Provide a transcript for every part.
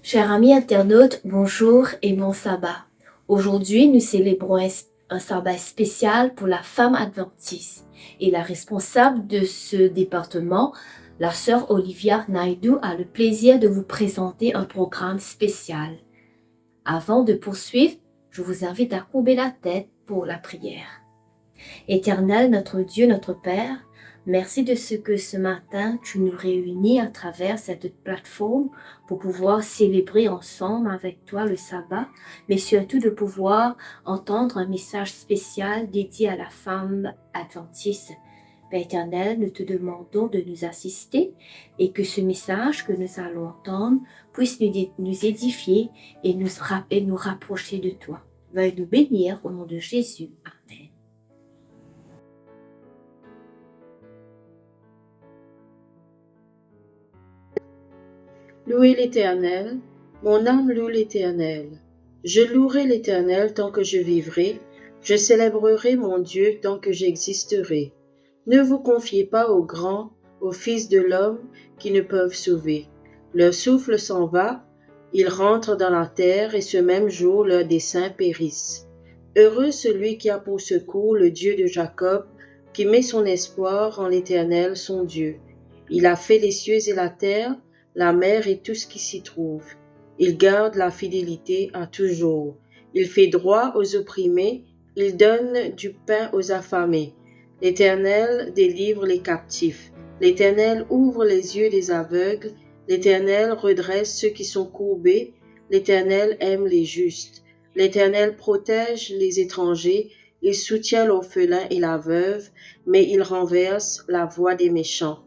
Chers amis internautes, bonjour et bon sabbat. Aujourd'hui, nous célébrons un sabbat spécial pour la femme adventiste. Et la responsable de ce département, la sœur Olivia Naidoo, a le plaisir de vous présenter un programme spécial. Avant de poursuivre, je vous invite à courber la tête pour la prière. Éternel, notre Dieu, notre Père, merci de ce que ce matin, tu nous réunis à travers cette plateforme pour pouvoir célébrer ensemble avec toi le sabbat, mais surtout de pouvoir entendre un message spécial dédié à la femme adventiste. Père éternel, nous te demandons de nous assister et que ce message que nous allons entendre puisse nous édifier et nous rapprocher de toi. Veuille nous bénir au nom de Jésus. Amen. Louez l'Éternel, mon âme loue l'Éternel. Je louerai l'Éternel tant que je vivrai, je célébrerai mon Dieu tant que j'existerai. Ne vous confiez pas aux grands, aux fils de l'homme qui ne peuvent sauver. Leur souffle s'en va, ils rentrent dans la terre et ce même jour leurs desseins périssent. Heureux celui qui a pour secours le Dieu de Jacob, qui met son espoir en l'Éternel son Dieu. Il a fait les cieux et la terre, la mer et tout ce qui s'y trouve. Il garde la fidélité à toujours. Il fait droit aux opprimés, il donne du pain aux affamés. L'Éternel délivre les captifs. L'Éternel ouvre les yeux des aveugles. L'Éternel redresse ceux qui sont courbés. L'Éternel aime les justes. L'Éternel protège les étrangers. Il soutient l'orphelin et la veuve, mais il renverse la voix des méchants.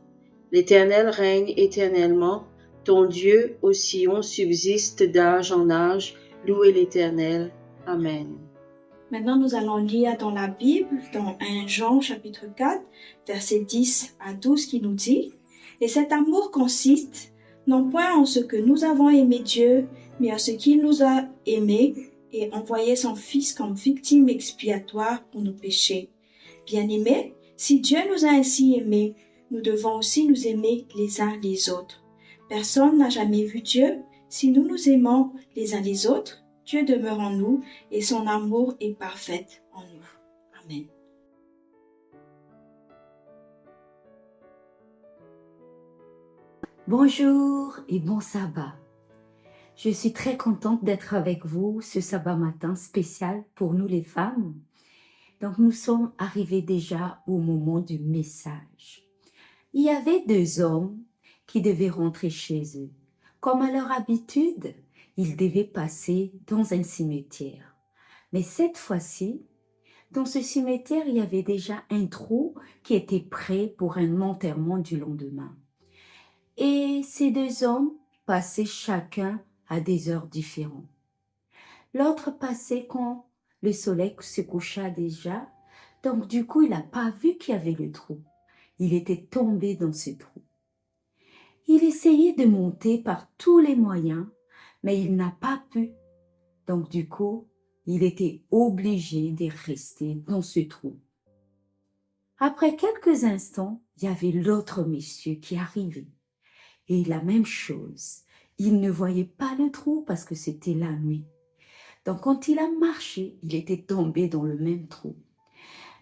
L'Éternel règne éternellement. Ton Dieu, ô Sion, subsiste d'âge en âge. Louez l'Éternel. Amen. Maintenant, nous allons lire dans la Bible, dans 1 Jean chapitre 4, versets 10 à 12, qui nous dit « Et cet amour consiste non point en ce que nous avons aimé Dieu, mais en ce qu'il nous a aimés et envoyé son Fils comme victime expiatoire pour nos péchés. Bien-aimés, si Dieu nous a ainsi aimés, nous devons aussi nous aimer les uns les autres. Personne n'a jamais vu Dieu. Si nous nous aimons les uns les autres, Dieu demeure en nous et son amour est parfait en nous. Amen. Bonjour et bon sabbat. Je suis très contente d'être avec vous ce sabbat matin spécial pour nous les femmes. Donc nous sommes arrivés déjà au moment du message. Il y avait deux hommes qui devaient rentrer chez eux. Comme à leur habitude, ils devaient passer dans un cimetière. Mais cette fois-ci, dans ce cimetière, il y avait déjà un trou qui était prêt pour un enterrement du lendemain. Et ces deux hommes passaient chacun à des heures différentes. L'autre passait quand le soleil se coucha déjà, donc du coup, il n'a pas vu qu'il y avait le trou. Il était tombé dans ce trou. Il essayait de monter par tous les moyens, mais il n'a pas pu. Donc du coup, il était obligé de rester dans ce trou. Après quelques instants, il y avait l'autre monsieur qui arrivait. Et la même chose, il ne voyait pas le trou parce que c'était la nuit. Donc quand il a marché, il était tombé dans le même trou.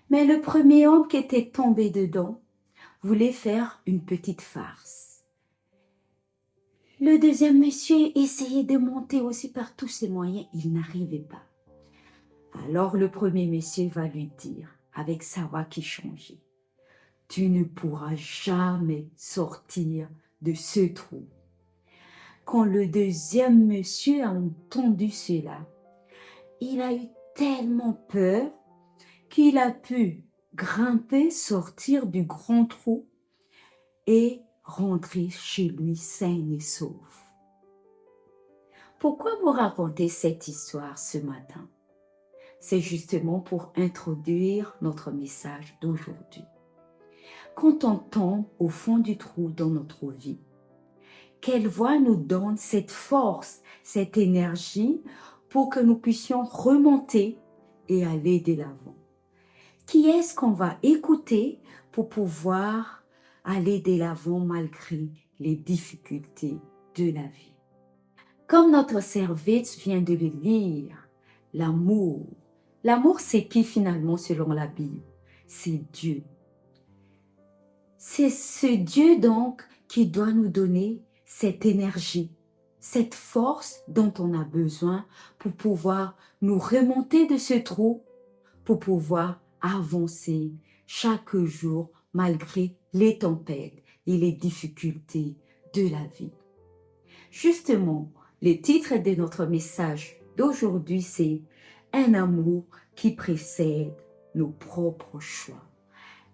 Mais le premier homme qui était tombé dedans voulait faire une petite farce. Le deuxième monsieur essayait de monter aussi par tous ses moyens, il n'arrivait pas. Alors le premier monsieur va lui dire, avec sa voix qui changeait, « Tu ne pourras jamais sortir de ce trou. » Quand le deuxième monsieur a entendu cela, il a eu tellement peur qu'il a pu grimper, sortir du grand trou et rentrer chez lui sain et sauf. Pourquoi vous racontez cette histoire ce matin? C'est justement pour introduire notre message d'aujourd'hui. Quand on tombe au fond du trou dans notre vie, quelle voix nous donne cette force, cette énergie pour que nous puissions remonter et aller de l'avant? Qui est-ce qu'on va écouter pour pouvoir aller de l'avant malgré les difficultés de la vie? Comme notre service vient de le lire, l'amour. L'amour, c'est qui finalement selon la Bible? C'est Dieu. C'est ce Dieu donc qui doit nous donner cette énergie, cette force dont on a besoin pour pouvoir nous remonter de ce trou, pour pouvoir avancer chaque jour malgré les tempêtes et les difficultés de la vie. Justement, le titre de notre message d'aujourd'hui, c'est « Un amour qui précède nos propres choix ».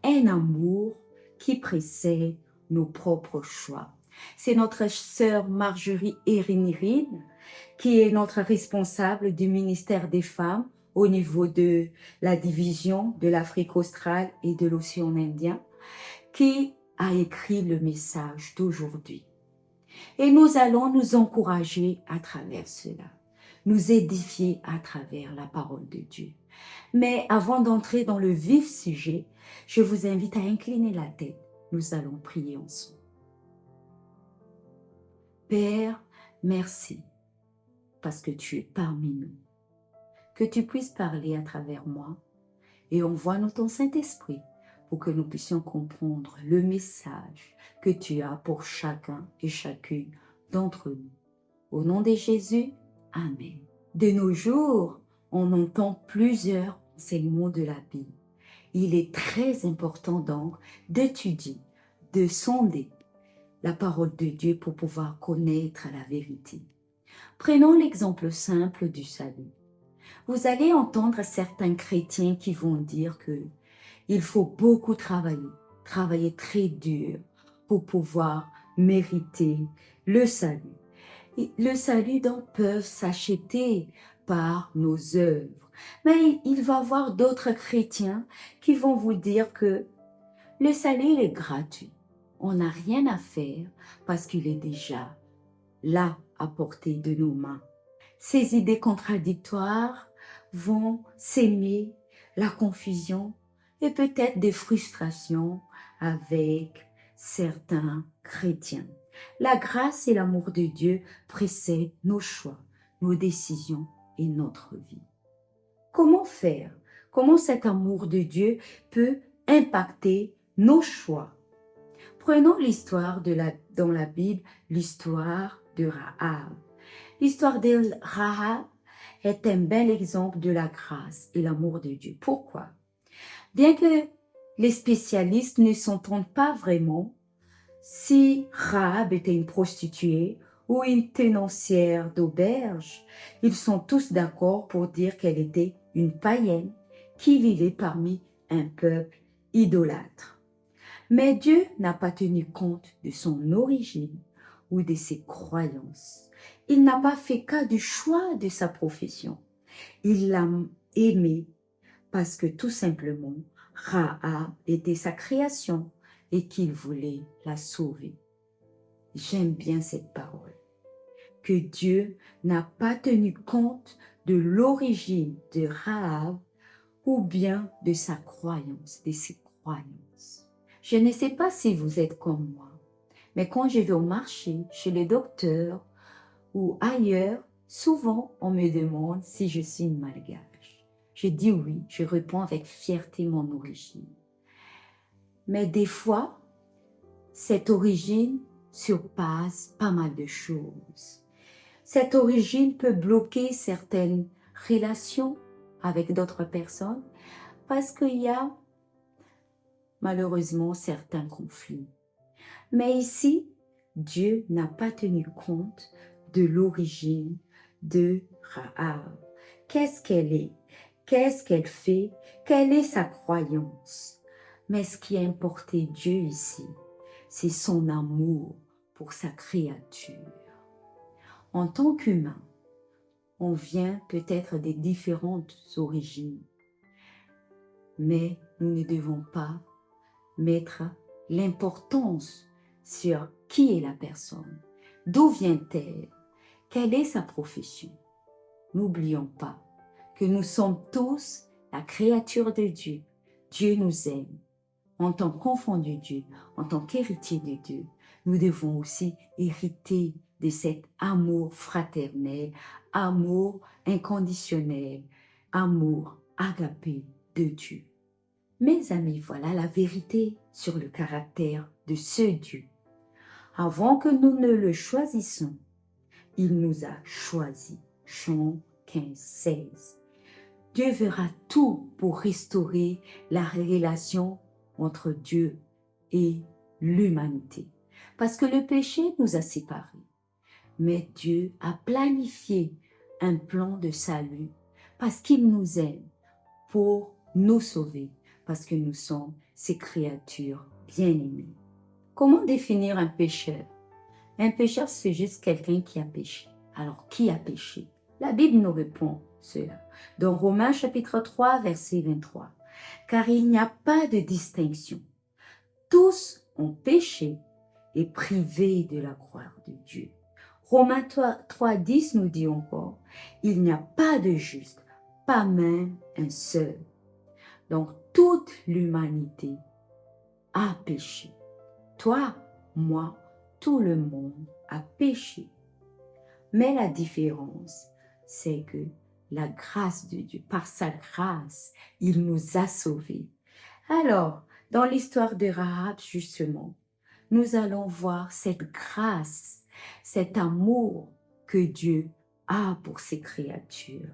Un amour qui précède nos propres choix. C'est notre sœur Marjorie Erinirine qui est notre responsable du ministère des femmes au niveau de la division de l'Afrique australe et de l'océan Indien, qui a écrit le message d'aujourd'hui. Et nous allons nous encourager à travers cela, nous édifier à travers la parole de Dieu. Mais avant d'entrer dans le vif sujet, je vous invite à incliner la tête. Nous allons prier ensemble. Père, merci parce que tu es parmi nous. Que tu puisses parler à travers moi et envoie-nous ton Saint-Esprit pour que nous puissions comprendre le message que tu as pour chacun et chacune d'entre nous. Au nom de Jésus, Amen. De nos jours, on entend plusieurs enseignements de la Bible. Il est très important donc d'étudier, de sonder la parole de Dieu pour pouvoir connaître la vérité. Prenons l'exemple simple du salut. Vous allez entendre certains chrétiens qui vont dire que il faut beaucoup travailler très dur pour pouvoir mériter le salut. Et le salut donc peut s'acheter par nos œuvres. Mais il va y avoir d'autres chrétiens qui vont vous dire que le salut il est gratuit. On n'a rien à faire parce qu'il est déjà là à portée de nos mains. Ces idées contradictoires vont s'aimer la confusion et peut-être des frustrations avec certains chrétiens. La grâce et l'amour de Dieu précèdent nos choix, nos décisions et notre vie. Comment faire? Comment cet amour de Dieu peut impacter nos choix? Prenons l'histoire dans la Bible, l'histoire de Rahab. L'histoire de Rahab est un bel exemple de la grâce et l'amour de Dieu. Pourquoi? Bien que les spécialistes ne s'entendent pas vraiment si Rahab était une prostituée ou une tenancière d'auberge, ils sont tous d'accord pour dire qu'elle était une païenne qui vivait parmi un peuple idolâtre. Mais Dieu n'a pas tenu compte de son origine ou de ses croyances. Il n'a pas fait cas du choix de sa profession. Il l'a aimée parce que tout simplement, Rahab était sa création et qu'il voulait la sauver. J'aime bien cette parole. Que Dieu n'a pas tenu compte de l'origine de Rahab ou bien de sa croyance, de ses croyances. Je ne sais pas si vous êtes comme moi, mais quand je vais au marché, chez le docteur ou ailleurs, souvent on me demande si je suis une malgache. Je dis oui, je réponds avec fierté mon origine. Mais des fois, cette origine surpasse pas mal de choses. Cette origine peut bloquer certaines relations avec d'autres personnes parce qu'il y a malheureusement certains conflits. Mais ici, Dieu n'a pas tenu compte de l'origine de Rahab. Qu'est-ce qu'elle est? Qu'est-ce qu'elle fait? Quelle est sa croyance? Mais ce qui a importé Dieu ici, c'est son amour pour sa créature. En tant qu'humain, on vient peut-être des différentes origines, mais nous ne devons pas mettre l'importance sur qui est la personne, d'où vient-elle, quelle est sa profession. N'oublions pas que nous sommes tous la créature de Dieu. Dieu nous aime. En tant qu'enfant de Dieu, en tant qu'héritier de Dieu, nous devons aussi hériter de cet amour fraternel, amour inconditionnel, amour agapé de Dieu. Mes amis, voilà la vérité sur le caractère de ce Dieu. Avant que nous ne le choisissions, il nous a choisis. Jean 15, 16. Dieu verra tout pour restaurer la relation entre Dieu et l'humanité. Parce que le péché nous a séparés. Mais Dieu a planifié un plan de salut parce qu'il nous aime pour nous sauver, parce que nous sommes ses créatures bien-aimées. Comment définir un pécheur? Un pécheur, c'est juste quelqu'un qui a péché. Alors, qui a péché? La Bible nous répond cela. Dans Romains chapitre 3, verset 23. Car il n'y a pas de distinction. Tous ont péché et privés de la gloire de Dieu. Romains 3, 10 nous dit encore, il n'y a pas de juste, pas même un seul. Donc, toute l'humanité a péché. Toi, moi, tout le monde a péché. Mais la différence, c'est que la grâce de Dieu, par sa grâce, il nous a sauvés. Alors, dans l'histoire de Rahab, justement, nous allons voir cette grâce, cet amour que Dieu a pour ses créatures.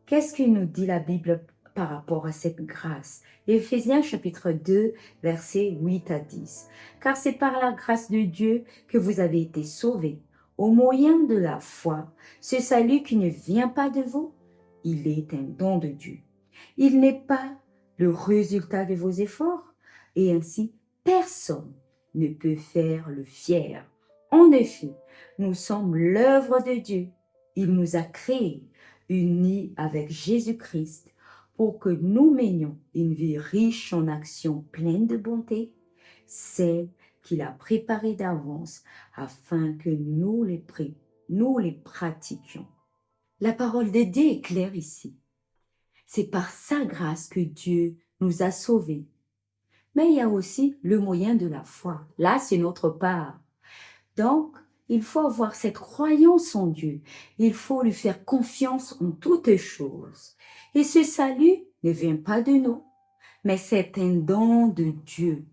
Qu'est-ce que nous dit la Bible par rapport à cette grâce? Éphésiens chapitre 2, versets 8 à 10. Car c'est par la grâce de Dieu que vous avez été sauvés, au moyen de la foi. Ce salut qui ne vient pas de vous, il est un don de Dieu. Il n'est pas le résultat de vos efforts, et ainsi personne ne peut faire le fier. En effet, nous sommes l'œuvre de Dieu. Il nous a créés, unis avec Jésus-Christ, pour que nous menions une vie riche en actions pleines de bonté, celle qu'il a préparée d'avance afin que nous les pratiquions. La parole de Dieu est claire ici. C'est par sa grâce que Dieu nous a sauvés. Mais il y a aussi le moyen de la foi. Là, c'est notre part. Donc, il faut avoir cette croyance en Dieu. Il faut lui faire confiance en toutes choses. Et ce salut ne vient pas de nous, mais c'est un don de Dieu.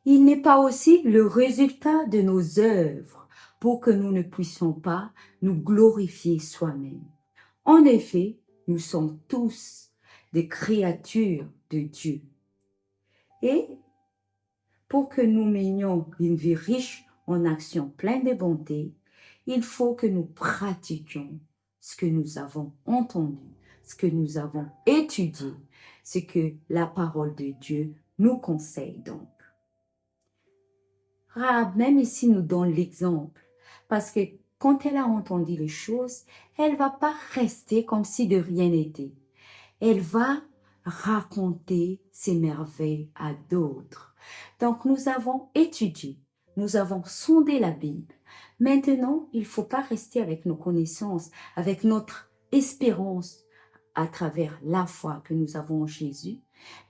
Il n'est pas aussi le résultat de nos œuvres pour que nous ne puissions pas nous glorifier soi-même. En effet, nous sommes tous des créatures de Dieu. Et pour que nous menions une vie riche en actions pleines de bonté, il faut que nous pratiquions ce que nous avons entendu, ce que nous avons étudié, ce que la parole de Dieu nous conseille donc. Rahab, même ici, nous donne l'exemple, parce que quand elle a entendu les choses, elle ne va pas rester comme si de rien n'était. Elle va raconter ses merveilles à d'autres. Donc, nous avons étudié, nous avons sondé la Bible. Maintenant, il ne faut pas rester avec nos connaissances, avec notre espérance à travers la foi que nous avons en Jésus,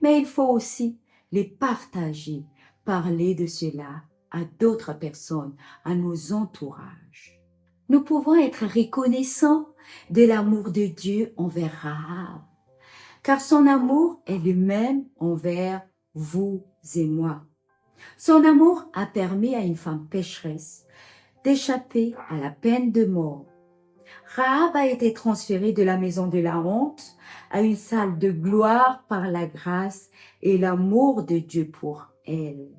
mais il faut aussi les partager, parler de cela à d'autres personnes, à nos entourages. Nous pouvons être reconnaissants de l'amour de Dieu envers Rahab, car son amour est le même envers vous et moi. Son amour a permis à une femme pécheresse d'échapper à la peine de mort. Rahab a été transférée de la maison de la honte à une salle de gloire par la grâce et l'amour de Dieu pour elle.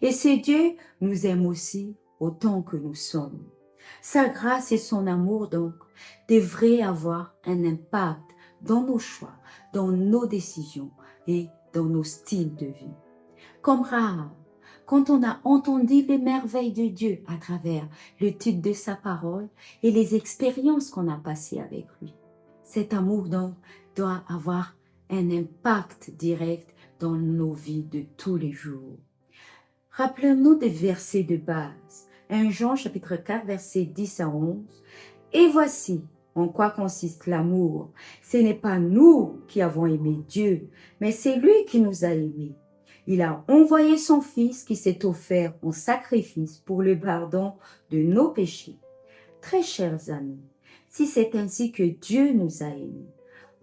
Et ce Dieu nous aime aussi autant que nous sommes. Sa grâce et son amour donc devraient avoir un impact dans nos choix, dans nos décisions et dans nos styles de vie. Comme Rahab, quand on a entendu les merveilles de Dieu à travers l'étude de sa parole et les expériences qu'on a passées avec lui, cet amour donc doit avoir un impact direct dans nos vies de tous les jours. Rappelons-nous des versets de base. 1 Jean chapitre 4 versets 10 à 11. Et voici en quoi consiste l'amour. Ce n'est pas nous qui avons aimé Dieu, mais c'est lui qui nous a aimés. Il a envoyé son Fils qui s'est offert en sacrifice pour le pardon de nos péchés. Très chers amis, si c'est ainsi que Dieu nous a aimés,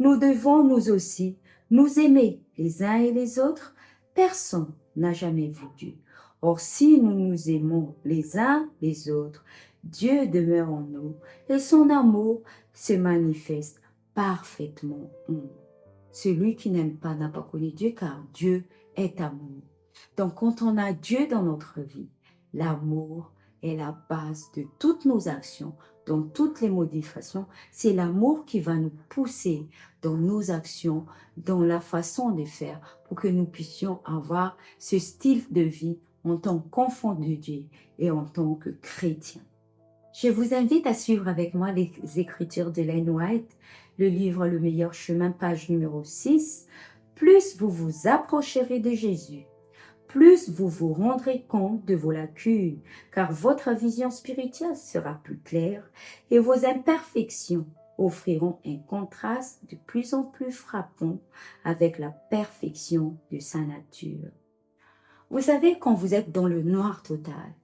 nous devons nous aussi nous aimer les uns et les autres. Personne n'a jamais vu Dieu. Or, si nous nous aimons les uns les autres, Dieu demeure en nous et son amour se manifeste parfaitement en nous. Celui qui n'aime pas n'a pas connu Dieu, car Dieu est amour. Donc, quand on a Dieu dans notre vie, l'amour est la base de toutes nos actions, dans toutes les modifications. C'est l'amour qui va nous pousser dans nos actions, dans la façon de faire, pour que nous puissions avoir ce style de vie en tant qu'enfant de Dieu et en tant que chrétien. Je vous invite à suivre avec moi les écritures d'Ellen White, le livre Le meilleur chemin, page numéro 6. Plus vous vous approcherez de Jésus, plus vous vous rendrez compte de vos lacunes, car votre vision spirituelle sera plus claire et vos imperfections offriront un contraste de plus en plus frappant avec la perfection de sa nature. Vous savez, quand vous êtes dans le noir total,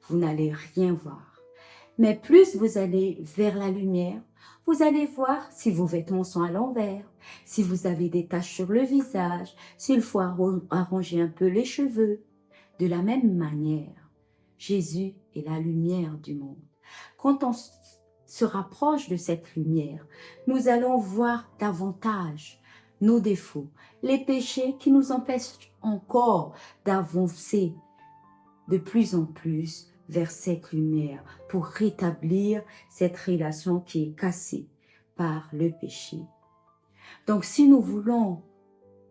vous n'allez rien voir. Mais plus vous allez vers la lumière, vous allez voir si vos vêtements sont à l'envers, si vous avez des taches sur le visage, s'il faut arranger un peu les cheveux. De la même manière, Jésus est la lumière du monde. Quand on se rapproche de cette lumière, nous allons voir davantage nos défauts, les péchés qui nous empêchent encore d'avancer de plus en plus vers cette lumière pour rétablir cette relation qui est cassée par le péché. Donc, si nous voulons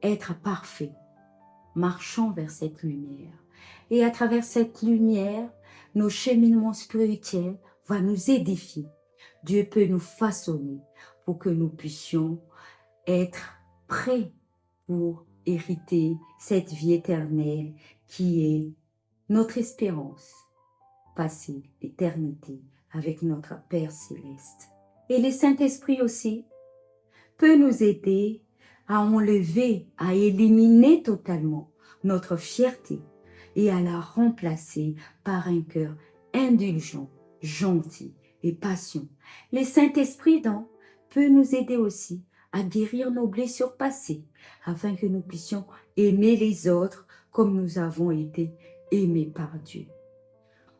être parfaits, marchons vers cette lumière. Et à travers cette lumière, nos cheminements spirituels vont nous édifier. Dieu peut nous façonner pour que nous puissions être prêts pour hériter cette vie éternelle qui est notre espérance, passer l'éternité avec notre Père céleste. Et le Saint-Esprit aussi peut nous aider à enlever, à éliminer totalement notre fierté et à la remplacer par un cœur indulgent, gentil et patient. Le Saint-Esprit donc peut nous aider aussi à guérir nos blessures passées afin que nous puissions aimer les autres comme nous avons été aimés par Dieu.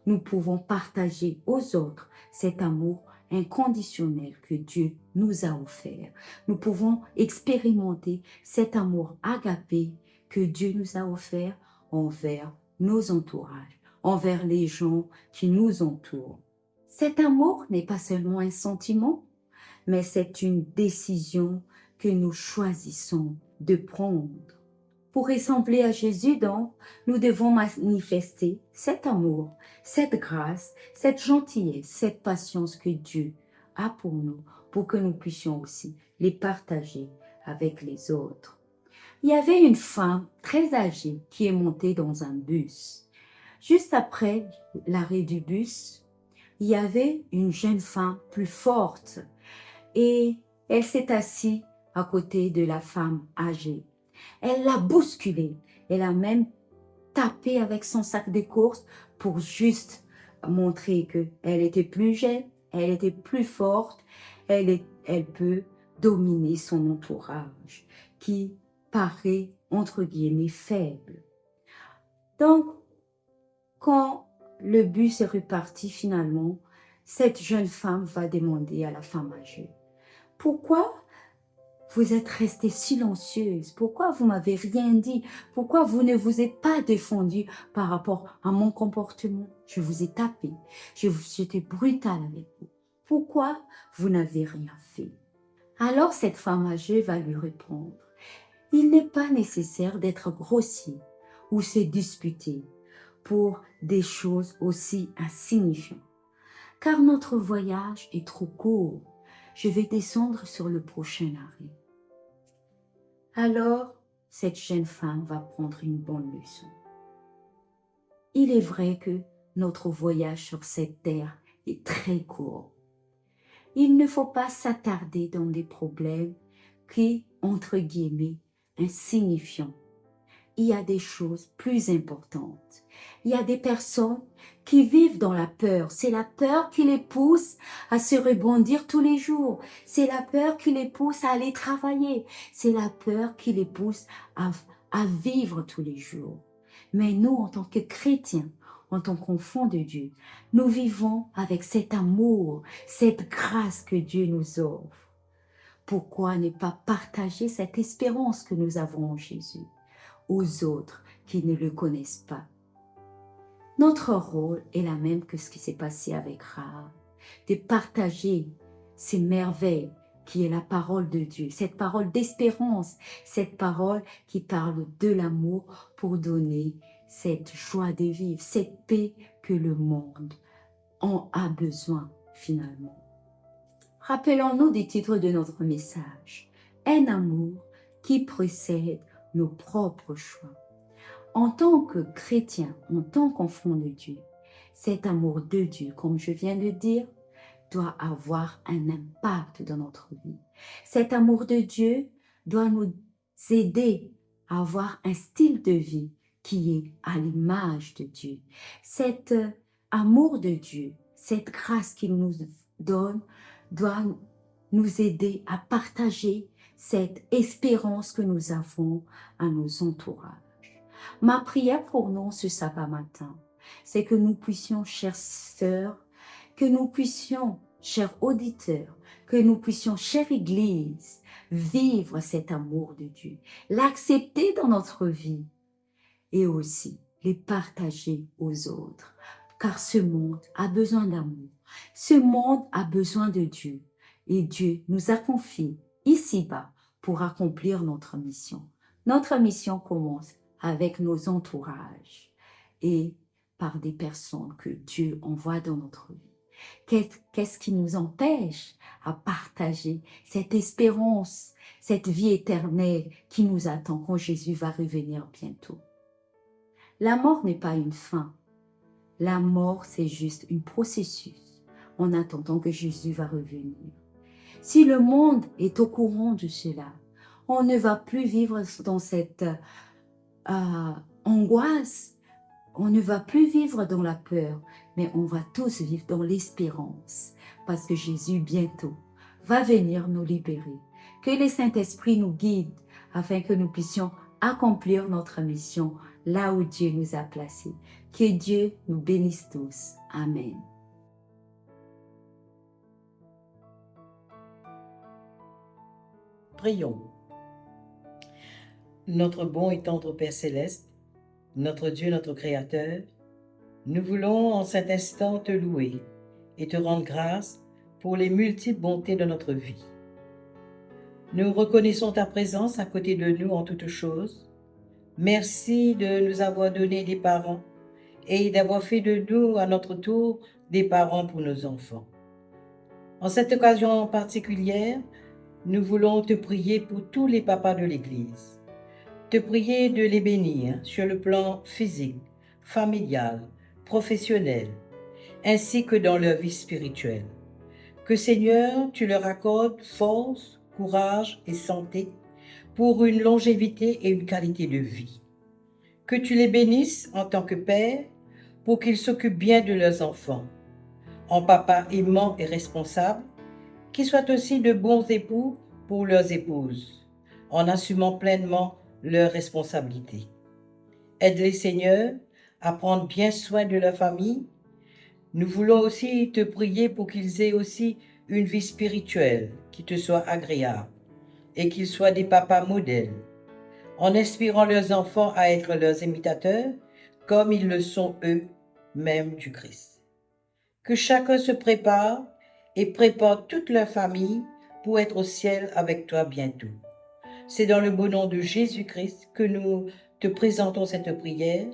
Nous pouvons partager aux autres cet amour inconditionnel que Dieu nous a offert. Nous pouvons expérimenter cet amour agapé que Dieu nous a offert envers nos entourages, envers les gens qui nous entourent. Cet amour n'est pas seulement un sentiment, mais c'est une décision que nous choisissons de prendre. Pour ressembler à Jésus, donc, nous devons manifester cet amour, cette grâce, cette gentillesse, cette patience que Dieu a pour nous, pour que nous puissions aussi les partager avec les autres. Il y avait une femme très âgée qui est montée dans un bus. Juste après l'arrêt du bus, il y avait une jeune femme plus forte et elle s'est assise à côté de la femme âgée. Elle l'a bousculée. Elle a même tapé avec son sac de course pour juste montrer qu'elle était plus jeune, elle était plus forte, elle peut dominer son entourage qui paraît entre guillemets faible. Donc, quand le bus est reparti finalement, cette jeune femme va demander à la femme âgée: pourquoi vous êtes restée silencieuse? Pourquoi vous m'avez rien dit? Pourquoi vous ne vous êtes pas défendue par rapport à mon comportement? Je vous ai tapé. J'étais brutale avec vous. Pourquoi vous n'avez rien fait? Alors cette femme âgée va lui répondre: il n'est pas nécessaire d'être grossier ou se disputer pour des choses aussi insignifiantes, car notre voyage est trop court. Je vais descendre sur le prochain arrêt. Alors, cette jeune femme va prendre une bonne leçon. Il est vrai que notre voyage sur cette terre est très court. Il ne faut pas s'attarder dans des problèmes qui, entre guillemets, insignifiants. il y a des choses plus importantes. Il y a des personnes qui vivent dans la peur. C'est la peur qui les pousse à se rebondir tous les jours. C'est la peur qui les pousse à aller travailler. C'est la peur qui les pousse à vivre tous les jours. Mais nous, en tant que chrétiens, en tant qu'enfants de Dieu, nous vivons avec cet amour, cette grâce que Dieu nous offre. Pourquoi ne pas partager cette espérance que nous avons en Jésus aux autres qui ne le connaissent pas? Notre rôle est la même que ce qui s'est passé avec Rahab, de partager ces merveilles qui est la parole de Dieu, cette parole d'espérance, cette parole qui parle de l'amour pour donner cette joie de vivre, cette paix que le monde en a besoin finalement. Rappelons-nous des titres de notre message. Un amour qui précède nos propres choix. En tant que chrétien, en tant qu'enfant de Dieu, cet amour de Dieu, comme je viens de dire, doit avoir un impact dans notre vie. Cet amour de Dieu doit nous aider à avoir un style de vie qui est à l'image de Dieu. Cet amour de Dieu, cette grâce qu'il nous donne, doit nous aider à partager cette espérance que nous avons à nos entourages. Ma prière pour nous ce sabbat matin, c'est que nous puissions, chères sœurs, que nous puissions, chers auditeurs, que nous puissions, chère Église, vivre cet amour de Dieu, l'accepter dans notre vie et aussi les partager aux autres. Car ce monde a besoin d'amour, ce monde a besoin de Dieu et Dieu nous a confié ici-bas pour accomplir notre mission. Notre mission commence avec nos entourages et par des personnes que Dieu envoie dans notre vie. Qu'est-ce qui nous empêche à partager cette espérance, cette vie éternelle qui nous attend quand Jésus va revenir bientôt? La mort n'est pas une fin. La mort, c'est juste un processus en attendant que Jésus va revenir. Si le monde est au courant de cela, on ne va plus vivre dans cette angoisse, on ne va plus vivre dans la peur, mais on va tous vivre dans l'espérance, parce que Jésus bientôt va venir nous libérer. Que le Saint-Esprit nous guide afin que nous puissions accomplir notre mission là où Dieu nous a placés. Que Dieu nous bénisse tous. Amen. Prions. Notre bon et tendre Père Céleste, notre Dieu, notre Créateur, nous voulons en cet instant te louer et te rendre grâce pour les multiples bontés de notre vie. Nous reconnaissons ta présence à côté de nous en toutes choses. Merci de nous avoir donné des parents et d'avoir fait de nous, à notre tour, des parents pour nos enfants. En cette occasion particulière, nous voulons te prier pour tous les papas de l'Église. Te prier de les bénir sur le plan physique, familial, professionnel, ainsi que dans leur vie spirituelle. Que Seigneur, tu leur accordes force, courage et santé pour une longévité et une qualité de vie. Que tu les bénisses en tant que père pour qu'ils s'occupent bien de leurs enfants, en papa aimant et responsable, qu'ils soient aussi de bons époux pour leurs épouses, en assumant pleinement leurs responsabilités. Aide-les, Seigneur, à prendre bien soin de leur famille. Nous voulons aussi te prier pour qu'ils aient aussi une vie spirituelle qui te soit agréable et qu'ils soient des papas modèles, en inspirant leurs enfants à être leurs imitateurs comme ils le sont eux-mêmes du Christ. Que chacun se prépare et prépare toute leur famille pour être au ciel avec toi bientôt. C'est dans le beau nom de Jésus-Christ que nous te présentons cette prière.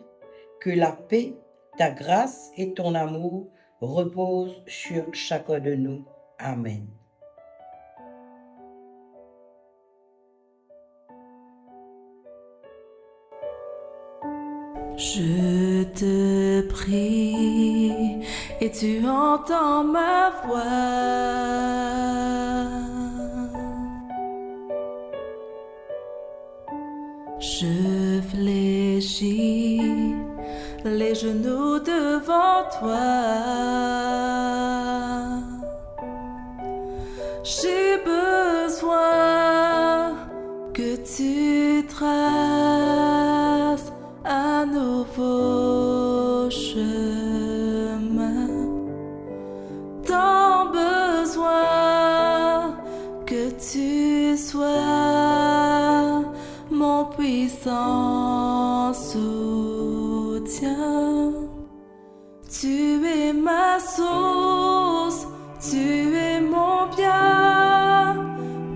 Que la paix, ta grâce et ton amour reposent sur chacun de nous. Amen. Je te prie et tu entends ma voix. Je fléchis les genoux devant toi. J'ai besoin que tu traces un nouveau chemin. Tant besoin que tu sois mon puissant soutien. Tu es ma source, tu es mon bien.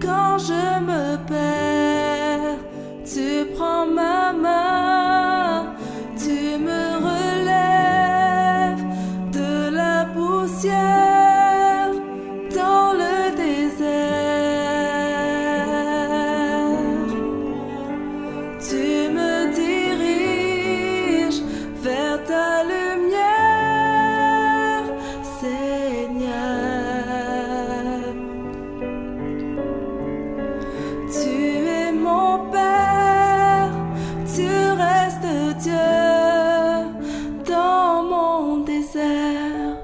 Quand je me perds, tu prends ma main, tu me relèves de la poussière dans le désert. Tu me diriges vers ta lumière, Seigneur. Tu es mon Père, tu restes Dieu dans mon désert.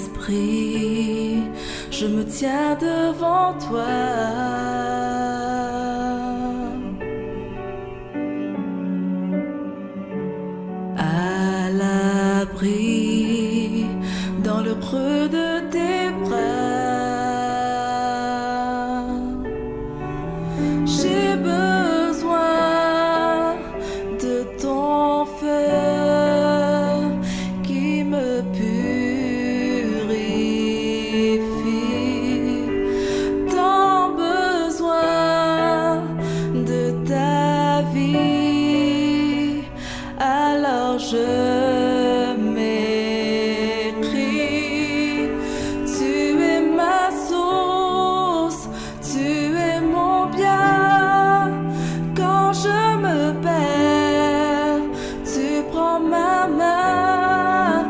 Saint-Esprit, je me tiens devant toi. À l'abri dans le creux de tes bras. J'ai besoin de ton feu qui me purifie. Tant besoin de ta vie. Alors je m'écris. Tu es ma source, tu es mon bien. Quand je me perds, tu prends ma main,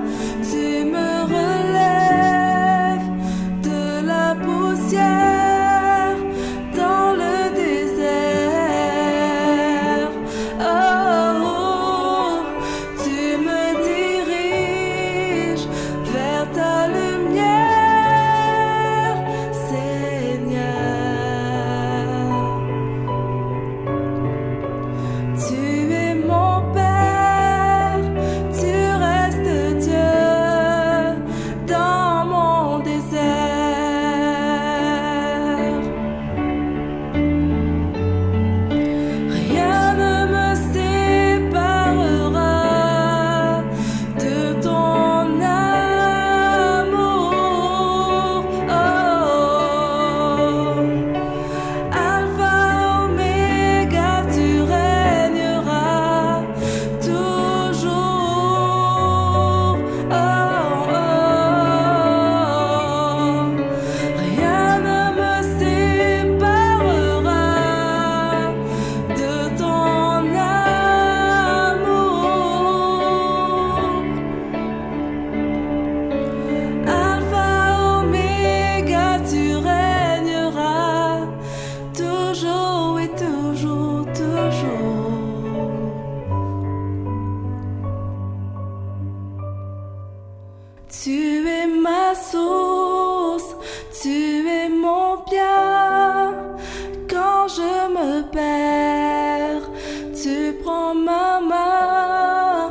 tu me relèves de la poussière dans le désert. Oh, tu me diriges vers ta lumière, Seigneur. Tu es mon Père, tu restes Dieu dans mon désert. Rien ne me séparera de ton amour. Oh, Alpha, Oméga, tu régneras toujours. Oh, rien ne me séparera de ton amour. Alpha, Oméga, tu régneras toujours et toujours, toujours. Tu es ma source, tu es mon bien. Quand je me perds, tu prends ma main,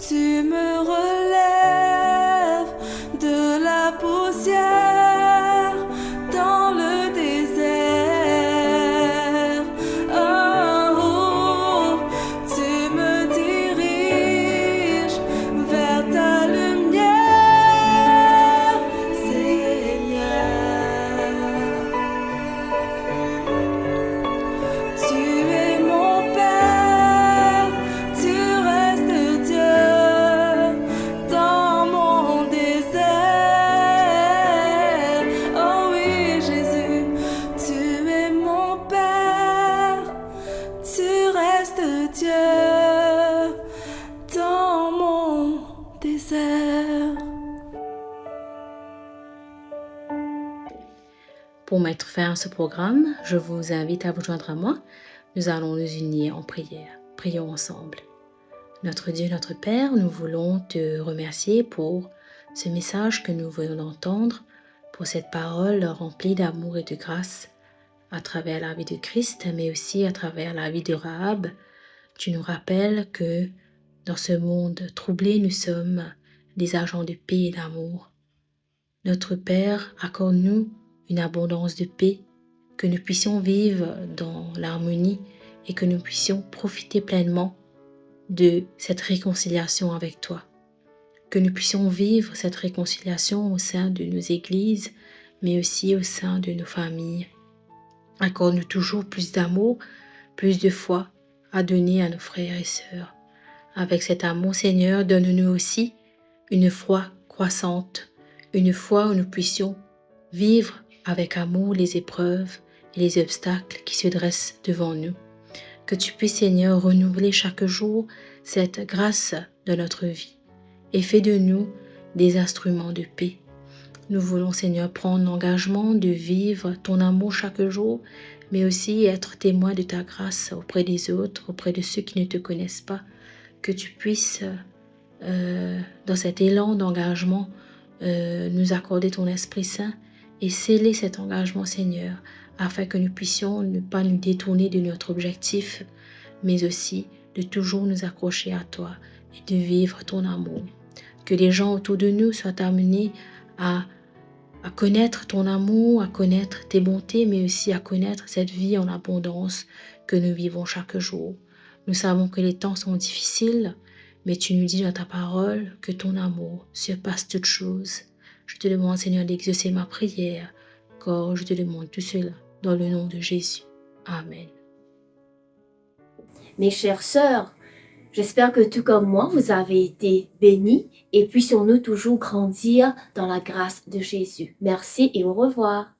tu me relèves de la poussière dans le désert. Oh, tu me diriges vers ta lumière, Seigneur. Tu es Pour mettre fin à ce programme, je vous invite à vous joindre à moi. Nous allons nous unir en prière. Prions ensemble. Notre Dieu, notre Père, nous voulons te remercier pour ce message que nous venons d'entendre, pour cette parole remplie d'amour et de grâce à travers la vie de Christ, mais aussi à travers la vie de Rahab. Tu nous rappelles que dans ce monde troublé, nous sommes des agents de paix et d'amour. Notre Père, accorde-nous une abondance de paix, que nous puissions vivre dans l'harmonie et que nous puissions profiter pleinement de cette réconciliation avec toi. Que nous puissions vivre cette réconciliation au sein de nos églises, mais aussi au sein de nos familles. Accorde-nous toujours plus d'amour, plus de foi à donner à nos frères et sœurs. Avec cet amour, Seigneur, donne-nous aussi une foi croissante, une foi où nous puissions vivre avec amour les épreuves et les obstacles qui se dressent devant nous. Que tu puisses, Seigneur, renouveler chaque jour cette grâce de notre vie et fais de nous des instruments de paix. Nous voulons, Seigneur, prendre l'engagement de vivre ton amour chaque jour, mais aussi être témoin de ta grâce auprès des autres, auprès de ceux qui ne te connaissent pas. Que tu puisses, dans cet élan d'engagement, nous accorder ton Esprit Saint et sceller cet engagement, Seigneur, afin que nous puissions ne pas nous détourner de notre objectif, mais aussi de toujours nous accrocher à toi et de vivre ton amour. Que les gens autour de nous soient amenés à connaître ton amour, à connaître tes bontés, mais aussi à connaître cette vie en abondance que nous vivons chaque jour. Nous savons que les temps sont difficiles, mais tu nous dis dans ta parole que ton amour surpasse toutes choses. Je te demande, Seigneur, d'exaucer ma prière, car je te demande tout cela dans le nom de Jésus. Amen. Mes chères sœurs, j'espère que tout comme moi, vous avez été bénis et puissions-nous toujours grandir dans la grâce de Jésus. Merci et au revoir.